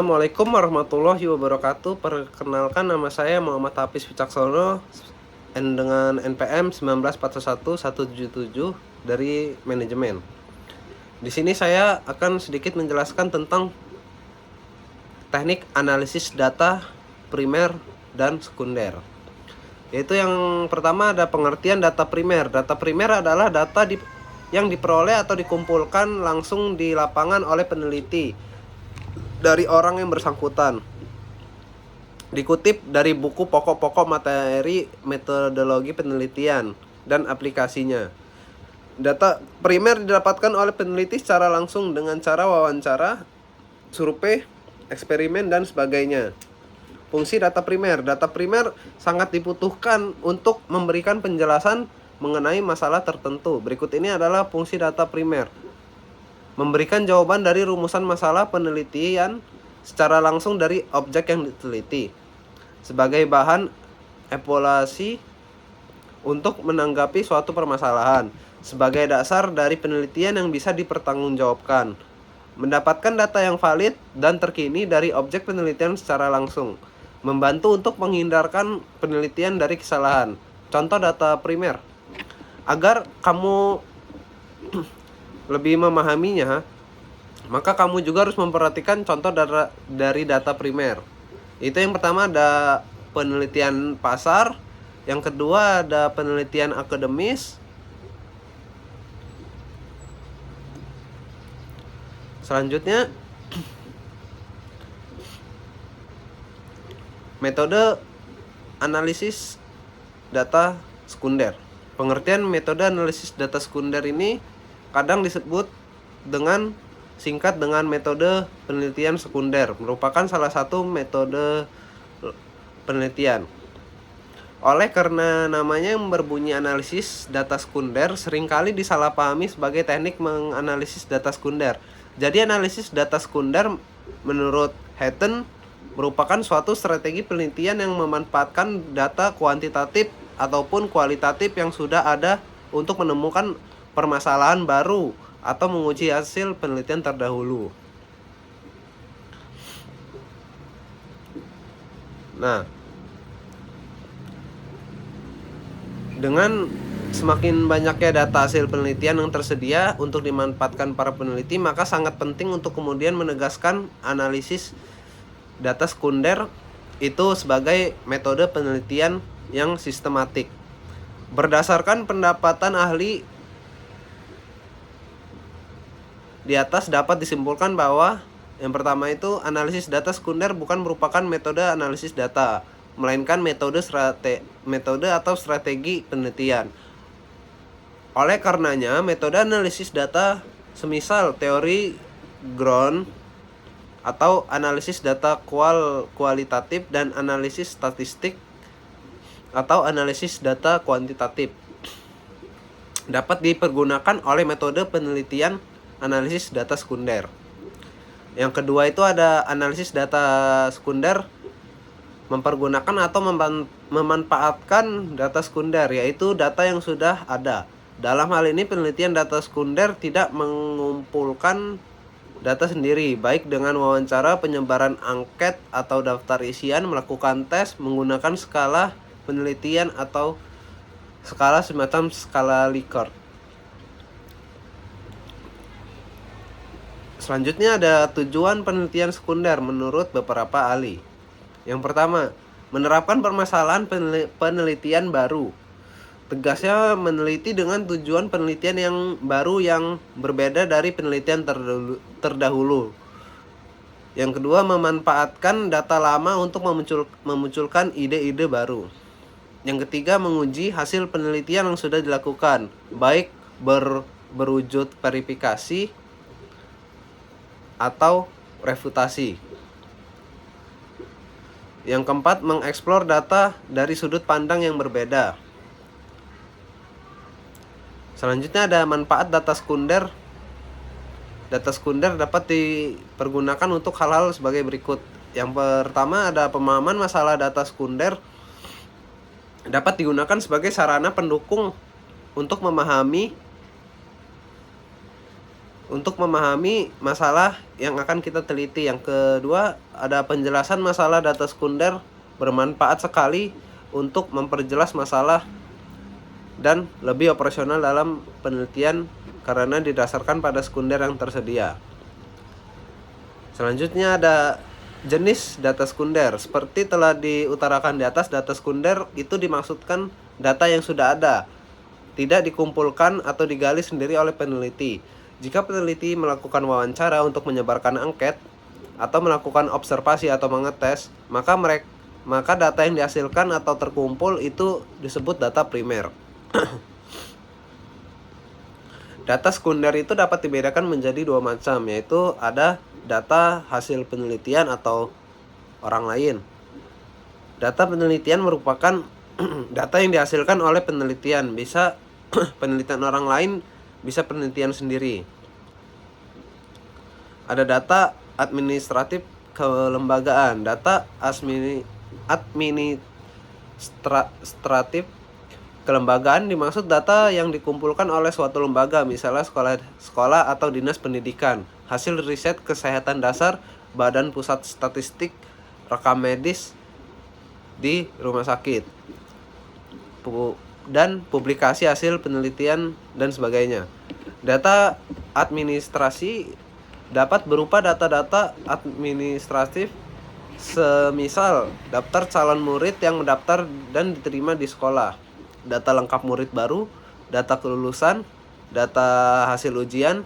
Assalamualaikum warahmatullahi wabarakatuh. Perkenalkan, nama saya Muhammad Hafiz Wicaksono dengan NPM 1941177 dari manajemen. Di sini saya akan sedikit menjelaskan tentang teknik analisis data primer dan sekunder. Yaitu yang pertama ada pengertian data primer. Data primer adalah data yang diperoleh atau dikumpulkan langsung di lapangan oleh peneliti dari orang yang bersangkutan. Dikutip dari buku pokok-pokok materi metodologi penelitian dan aplikasinya. Data primer didapatkan oleh peneliti secara langsung dengan cara wawancara, survei, eksperimen, dan sebagainya. Fungsi data primer. Data primer sangat dibutuhkan untuk memberikan penjelasan mengenai masalah tertentu. Berikut ini adalah fungsi data primer. Memberikan jawaban dari rumusan masalah penelitian secara langsung dari objek yang diteliti, sebagai bahan evaluasi untuk menanggapi suatu permasalahan, sebagai dasar dari penelitian yang bisa dipertanggungjawabkan, mendapatkan data yang valid dan terkini dari objek penelitian secara langsung, membantu untuk menghindarkan penelitian dari kesalahan. Contoh data primer. Agar kamu lebih memahaminya, maka kamu juga harus memperhatikan contoh dari data primer. Itu yang pertama ada penelitian pasar, yang kedua ada penelitian akademis, selanjutnya metode analisis data sekunder. Pengertian metode analisis data sekunder ini kadang disebut dengan singkat dengan metode penelitian sekunder, merupakan salah satu metode penelitian. Oleh karena namanya yang berbunyi analisis data sekunder, seringkali disalahpahami sebagai teknik menganalisis data sekunder. Jadi analisis data sekunder menurut Hatton merupakan suatu strategi penelitian yang memanfaatkan data kuantitatif ataupun kualitatif yang sudah ada untuk menemukan permasalahan baru atau menguji hasil penelitian terdahulu. Nah, dengan semakin banyaknya data hasil penelitian yang tersedia untuk dimanfaatkan para peneliti, maka sangat penting untuk kemudian menegaskan analisis data sekunder itu sebagai metode penelitian yang sistematik. Berdasarkan pendapatan ahli di atas dapat disimpulkan bahwa yang pertama itu analisis data sekunder bukan merupakan metode analisis data, melainkan metode atau strategi penelitian. Oleh karenanya, metode analisis data semisal teori ground atau analisis data kualitatif dan analisis statistik atau analisis data kuantitatif dapat dipergunakan oleh metode penelitian analisis data sekunder. Yang kedua itu ada analisis data sekunder mempergunakan atau memanfaatkan data sekunder, yaitu data yang sudah ada. Dalam hal ini penelitian data sekunder tidak mengumpulkan data sendiri, baik dengan wawancara, penyebaran angket atau daftar isian, melakukan tes, menggunakan skala penelitian atau skala semacam skala Likert. Selanjutnya ada tujuan penelitian sekunder menurut beberapa ahli. Yang pertama, menerapkan permasalahan penelitian baru. Tegasnya meneliti dengan tujuan penelitian yang baru yang berbeda dari penelitian terdahulu. Yang kedua, memanfaatkan data lama untuk memunculkan ide-ide baru. Yang ketiga, menguji hasil penelitian yang sudah dilakukan, baik berwujud verifikasi atau refutasi. Yang keempat, mengeksplor data dari sudut pandang yang berbeda. Selanjutnya ada manfaat data sekunder. Data sekunder dapat dipergunakan untuk hal-hal sebagai berikut. Yang pertama ada pemahaman masalah data sekunder dapat digunakan sebagai sarana pendukung untuk memahami untuk memahami masalah yang akan kita teliti. Yang kedua, ada penjelasan masalah data sekunder bermanfaat sekali untuk memperjelas masalah dan lebih operasional dalam penelitian karena didasarkan pada sekunder yang tersedia. Selanjutnya ada jenis data sekunder. Seperti telah diutarakan di atas, data sekunder itu dimaksudkan data yang sudah ada, tidak dikumpulkan atau digali sendiri oleh peneliti. Jika peneliti melakukan wawancara untuk menyebarkan angket atau melakukan observasi atau mengetes, maka data yang dihasilkan atau terkumpul itu disebut data primer. Data sekunder itu dapat dibedakan menjadi dua macam, yaitu ada data hasil penelitian atau orang lain. Data penelitian merupakan data yang dihasilkan oleh penelitian, bisa penelitian orang lain, bisa penelitian sendiri. Ada data administratif kelembagaan. Data administratif kelembagaan dimaksud data yang dikumpulkan oleh suatu lembaga, misalnya sekolah atau dinas pendidikan, hasil riset kesehatan dasar, badan pusat statistik, rekam medis di rumah sakit, dan publikasi hasil penelitian dan sebagainya. Data administrasi dapat berupa data-data administratif, semisal daftar calon murid yang mendaftar dan diterima di sekolah, data lengkap murid baru, data kelulusan, data hasil ujian,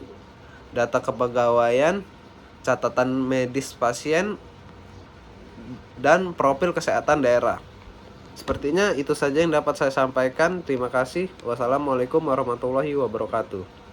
data kepegawaian, catatan medis pasien, dan profil kesehatan daerah. Sepertinya itu saja yang dapat saya sampaikan. Terima kasih. Wassalamualaikum warahmatullahi wabarakatuh.